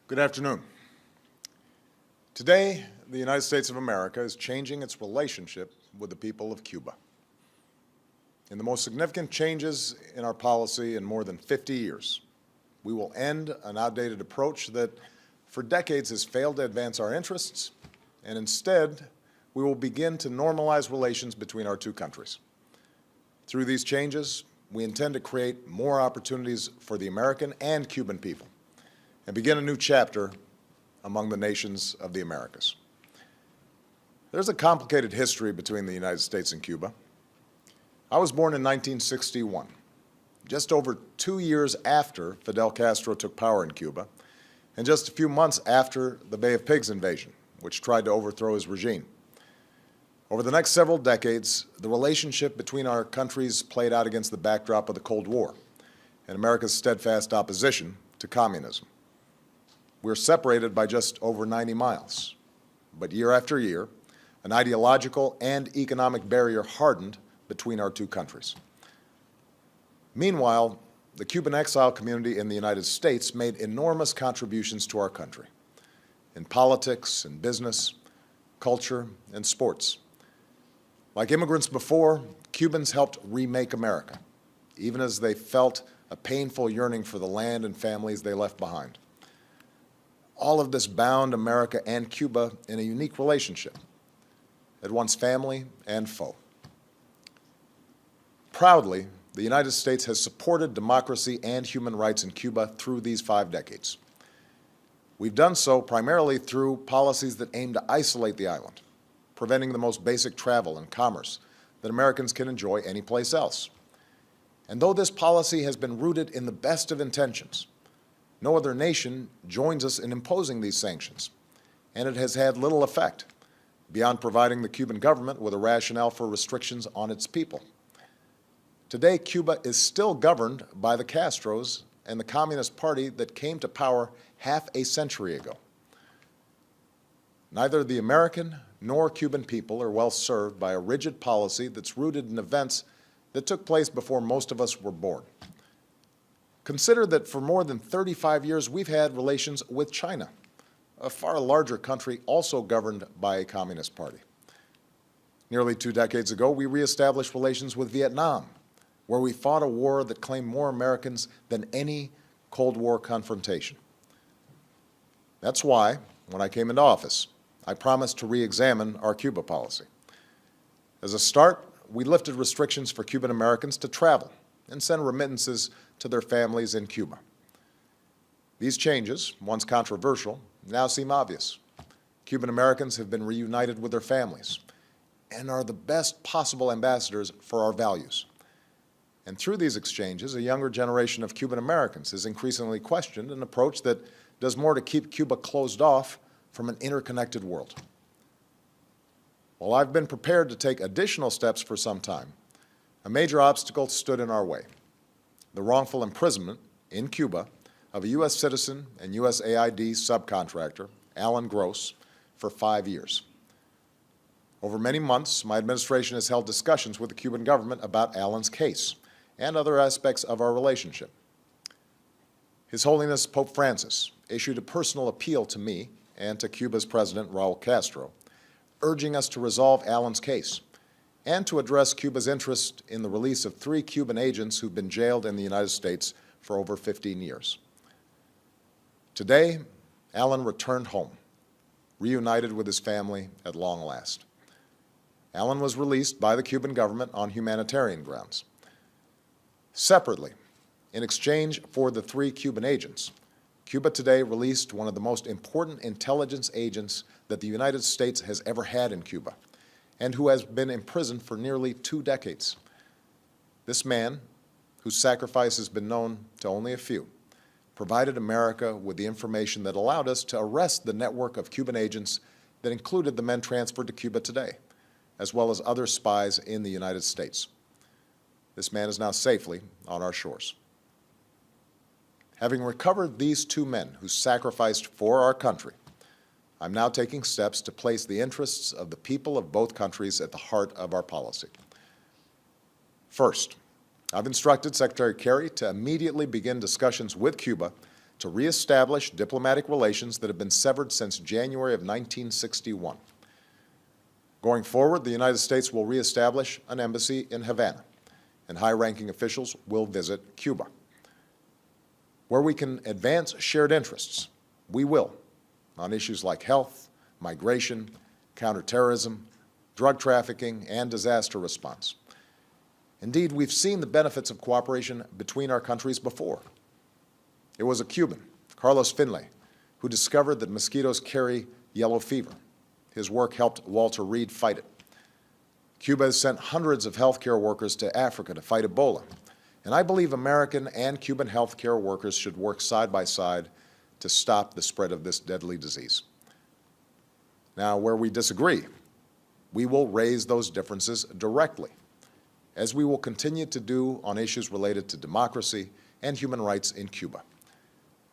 Good afternoon. Today, the United States of America is changing its relationship with the people of Cuba. In the most significant changes in our policy in more than 50 years, we will end an outdated approach that for decades has failed to advance our interests, and instead, we will begin to normalize relations between our two countries. Through these changes, we intend to create more opportunities for the American and Cuban people, and begin a new chapter among the nations of the Americas. There's a complicated history between the United States and Cuba. I was born in 1961, just over 2 years after Fidel Castro took power in Cuba, and just a few months after the Bay of Pigs invasion, which tried to overthrow his regime. Over the next several decades, the relationship between our countries played out against the backdrop of the Cold War and America's steadfast opposition to communism. We're separated by just over 90 miles, but year after year, an ideological and economic barrier hardened between our two countries. Meanwhile, the Cuban exile community in the United States made enormous contributions to our country in politics and business, culture, and sports. Like immigrants before, Cubans helped remake America, even as they felt a painful yearning for the land and families they left behind. All of this bound America and Cuba in a unique relationship, at once family and foe. Proudly, the United States has supported democracy and human rights in Cuba through these 5 decades. We've done so primarily through policies that aim to isolate the island, preventing the most basic travel and commerce that Americans can enjoy anyplace else. And though this policy has been rooted in the best of intentions, no other nation joins us in imposing these sanctions, and it has had little effect beyond providing the Cuban government with a rationale for restrictions on its people. Today, Cuba is still governed by the Castros and the Communist Party that came to power half a century ago. Neither the American nor Cuban people are well served by a rigid policy that's rooted in events that took place before most of us were born. Consider that for more than 35 years, we've had relations with China, a far larger country also governed by a Communist Party. Nearly 2 decades ago, we reestablished relations with Vietnam, where we fought a war that claimed more Americans than any Cold War confrontation. That's why, when I came into office, I promised to re-examine our Cuba policy. As a start, we lifted restrictions for Cuban Americans to travel and send remittances to their families in Cuba. These changes, once controversial, now seem obvious. Cuban Americans have been reunited with their families and are the best possible ambassadors for our values. And through these exchanges, a younger generation of Cuban Americans has increasingly questioned an approach that does more to keep Cuba closed off from an interconnected world. While I've been prepared to take additional steps for some time, a major obstacle stood in our way: the wrongful imprisonment in Cuba of a U.S. citizen and USAID subcontractor, Alan Gross, for 5 years. Over many months, my administration has held discussions with the Cuban government about Alan's case and other aspects of our relationship. His Holiness Pope Francis issued a personal appeal to me and to Cuba's President, Raul Castro, urging us to resolve Alan's case and to address Cuba's interest in the release of 3 Cuban agents who've been jailed in the United States for over 15 years. Today, Alan returned home, reunited with his family at long last. Alan was released by the Cuban government on humanitarian grounds. Separately, in exchange for the 3 Cuban agents, Cuba today released one of the most important intelligence agents that the United States has ever had in Cuba, and who has been imprisoned for nearly 2 decades. This man, whose sacrifice has been known to only a few, provided America with the information that allowed us to arrest the network of Cuban agents that included the men transferred to Cuba today, as well as other spies in the United States. This man is now safely on our shores. Having recovered these 2 men who sacrificed for our country, I'm now taking steps to place the interests of the people of both countries at the heart of our policy. First, I've instructed Secretary Kerry to immediately begin discussions with Cuba to reestablish diplomatic relations that have been severed since January of 1961. Going forward, the United States will reestablish an embassy in Havana, and high-ranking officials will visit Cuba. Where we can advance shared interests, we will, on issues like health, migration, counterterrorism, drug trafficking, and disaster response. Indeed, we've seen the benefits of cooperation between our countries before. It was a Cuban, Carlos Finlay, who discovered that mosquitoes carry yellow fever. His work helped Walter Reed fight it. Cuba has sent hundreds of healthcare workers to Africa to fight Ebola, and I believe American and Cuban healthcare workers should work side by side to stop the spread of this deadly disease. Now, where we disagree, we will raise those differences directly, as we will continue to do on issues related to democracy and human rights in Cuba.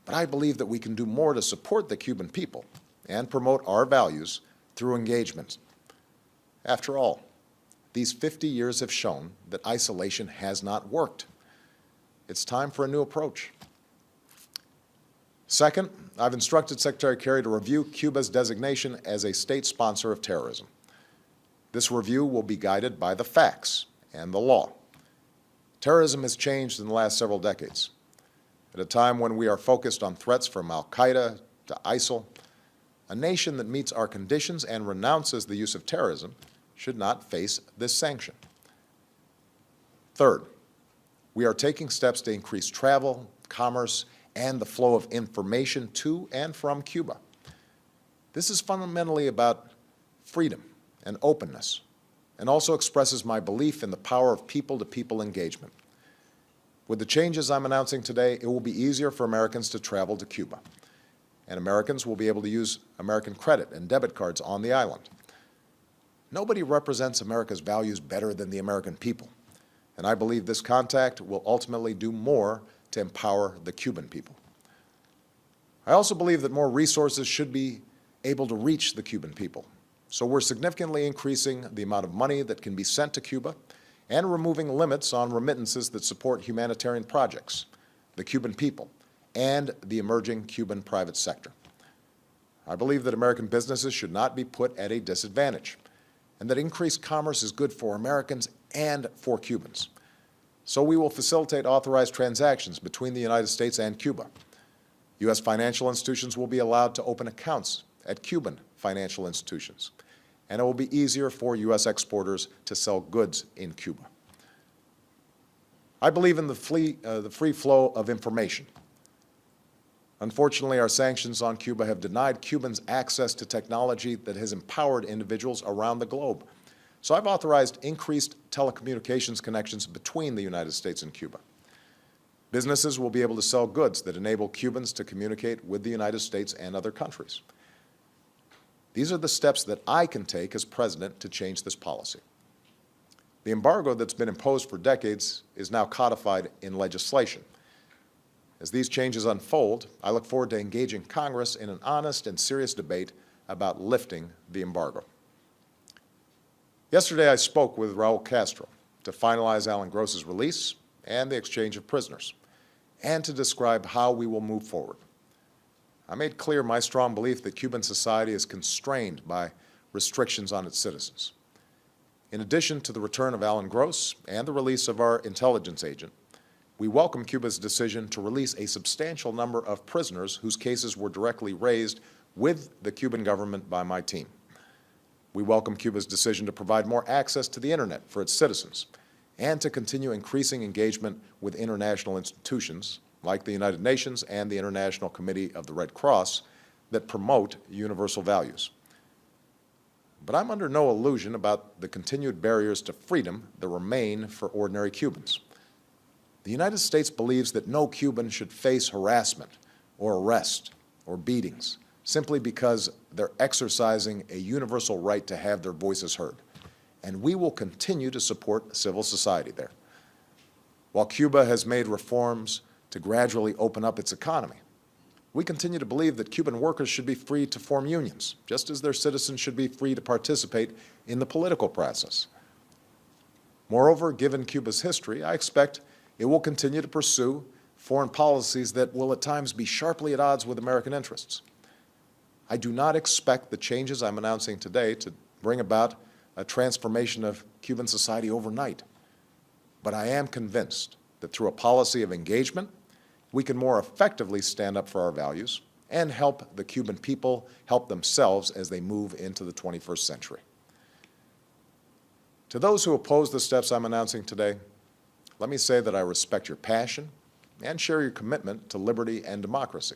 But I believe that we can do more to support the Cuban people and promote our values through engagement. After all, these 50 years have shown that isolation has not worked. It's time for a new approach. Second, I've instructed Secretary Kerry to review Cuba's designation as a state sponsor of terrorism. This review will be guided by the facts and the law. Terrorism has changed in the last several decades. At a time when we are focused on threats from al-Qaeda to ISIL, a nation that meets our conditions and renounces the use of terrorism should not face this sanction. Third, we are taking steps to increase travel, commerce, and the flow of information to and from Cuba. This is fundamentally about freedom and openness, and also expresses my belief in the power of people-to-people engagement. With the changes I'm announcing today, it will be easier for Americans to travel to Cuba, and Americans will be able to use American credit and debit cards on the island. Nobody represents America's values better than the American people, and I believe this contact will ultimately do more to empower the Cuban people. I also believe that more resources should be able to reach the Cuban people, so we're significantly increasing the amount of money that can be sent to Cuba and removing limits on remittances that support humanitarian projects, the Cuban people, and the emerging Cuban private sector. I believe that American businesses should not be put at a disadvantage, and that increased commerce is good for Americans and for Cubans. So we will facilitate authorized transactions between the United States and Cuba. U.S. financial institutions will be allowed to open accounts at Cuban financial institutions, and it will be easier for U.S. exporters to sell goods in Cuba. I believe in the free flow of information. Unfortunately, our sanctions on Cuba have denied Cubans access to technology that has empowered individuals around the globe. So I've authorized increased telecommunications connections between the United States and Cuba. Businesses will be able to sell goods that enable Cubans to communicate with the United States and other countries. These are the steps that I can take as president to change this policy. The embargo that's been imposed for decades is now codified in legislation. As these changes unfold, I look forward to engaging Congress in an honest and serious debate about lifting the embargo. Yesterday, I spoke with Raul Castro to finalize Alan Gross's release and the exchange of prisoners, and to describe how we will move forward. I made clear my strong belief that Cuban society is constrained by restrictions on its citizens. In addition to the return of Alan Gross and the release of our intelligence agent, we welcome Cuba's decision to release a substantial number of prisoners whose cases were directly raised with the Cuban government by my team. We welcome Cuba's decision to provide more access to the Internet for its citizens and to continue increasing engagement with international institutions like the United Nations and the International Committee of the Red Cross that promote universal values. But I'm under no illusion about the continued barriers to freedom that remain for ordinary Cubans. The United States believes that no Cuban should face harassment or arrest or beatings simply because they're exercising a universal right to have their voices heard. And we will continue to support civil society there. While Cuba has made reforms to gradually open up its economy, we continue to believe that Cuban workers should be free to form unions, just as their citizens should be free to participate in the political process. Moreover, given Cuba's history, I expect it will continue to pursue foreign policies that will at times be sharply at odds with American interests. I do not expect the changes I'm announcing today to bring about a transformation of Cuban society overnight, but I am convinced that through a policy of engagement, we can more effectively stand up for our values and help the Cuban people help themselves as they move into the 21st century. To those who oppose the steps I'm announcing today, let me say that I respect your passion and share your commitment to liberty and democracy.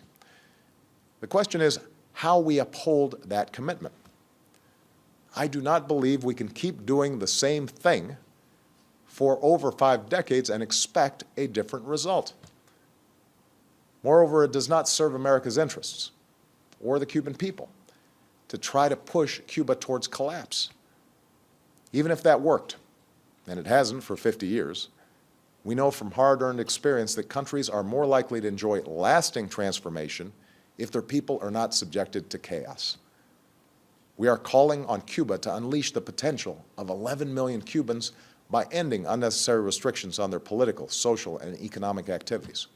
The question is how we uphold that commitment. I do not believe we can keep doing the same thing for over 5 decades and expect a different result. Moreover, it does not serve America's interests or the Cuban people to try to push Cuba towards collapse. Even if that worked, and it hasn't for 50 years, we know from hard-earned experience that countries are more likely to enjoy lasting transformation if their people are not subjected to chaos. We are calling on Cuba to unleash the potential of 11 million Cubans by ending unnecessary restrictions on their political, social, and economic activities.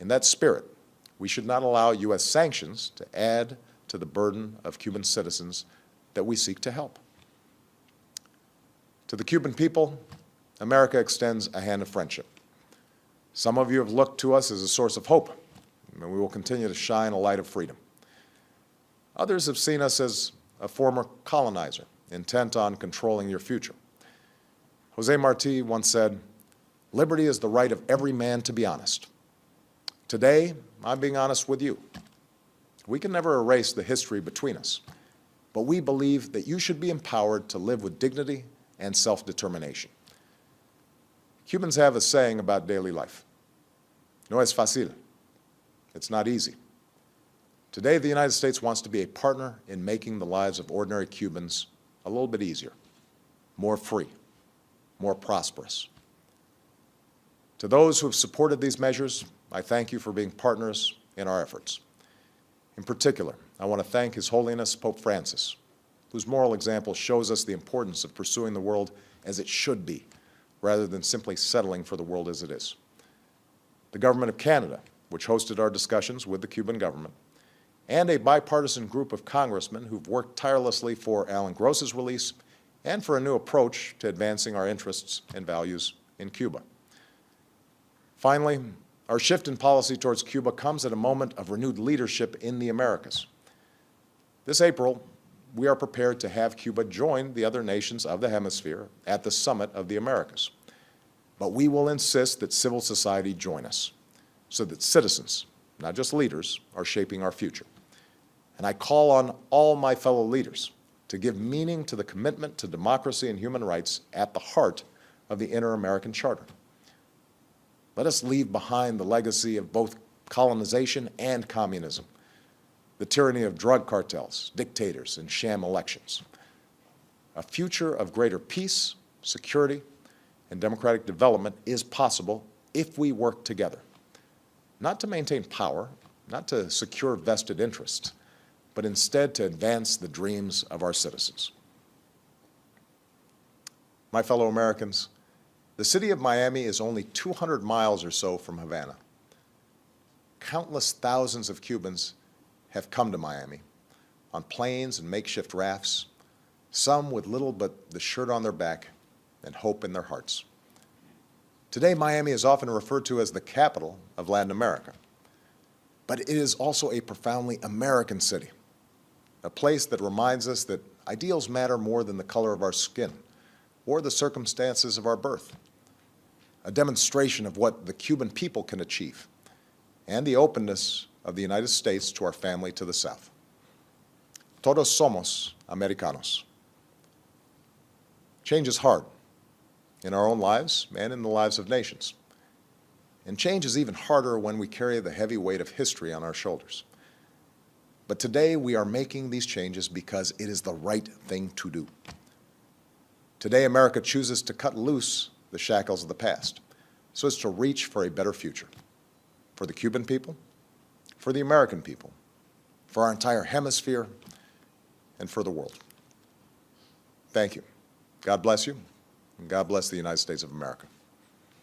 In that spirit, we should not allow U.S. sanctions to add to the burden of Cuban citizens that we seek to help. To the Cuban people, America extends a hand of friendship. Some of you have looked to us as a source of hope, and we will continue to shine a light of freedom. Others have seen us as a former colonizer, intent on controlling your future. Jose Marti once said, "Liberty is the right of every man to be honest." Today, I'm being honest with you. We can never erase the history between us, but we believe that you should be empowered to live with dignity and self-determination. Cubans have a saying about daily life. No es fácil. It's not easy. Today, the United States wants to be a partner in making the lives of ordinary Cubans a little bit easier, more free, more prosperous. To those who have supported these measures, I thank you for being partners in our efforts. In particular, I want to thank His Holiness Pope Francis, whose moral example shows us the importance of pursuing the world as it should be, rather than simply settling for the world as it is. The Government of Canada, which hosted our discussions with the Cuban government, and a bipartisan group of congressmen who've worked tirelessly for Alan Gross's release and for a new approach to advancing our interests and values in Cuba. Finally, our shift in policy towards Cuba comes at a moment of renewed leadership in the Americas. This April, we are prepared to have Cuba join the other nations of the hemisphere at the Summit of the Americas. But we will insist that civil society join us so that citizens, not just leaders, are shaping our future. And I call on all my fellow leaders to give meaning to the commitment to democracy and human rights at the heart of the Inter-American Charter. Let us leave behind the legacy of both colonization and communism, the tyranny of drug cartels, dictators, and sham elections. A future of greater peace, security, and democratic development is possible if we work together, not to maintain power, not to secure vested interests, but instead to advance the dreams of our citizens. My fellow Americans, the city of Miami is only 200 miles or so from Havana. Countless thousands of Cubans have come to Miami on planes and makeshift rafts, some with little but the shirt on their back and hope in their hearts. Today, Miami is often referred to as the capital of Latin America, but it is also a profoundly American city, a place that reminds us that ideals matter more than the color of our skin or the circumstances of our birth, a demonstration of what the Cuban people can achieve and the openness of the United States to our family to the south. Todos somos Americanos. Change is hard in our own lives and in the lives of nations. And change is even harder when we carry the heavy weight of history on our shoulders. But today we are making these changes because it is the right thing to do. Today America chooses to cut loose the shackles of the past so as to reach for a better future for the Cuban people, for the American people, for our entire hemisphere, and for the world. Thank you. God bless you, and God bless the United States of America.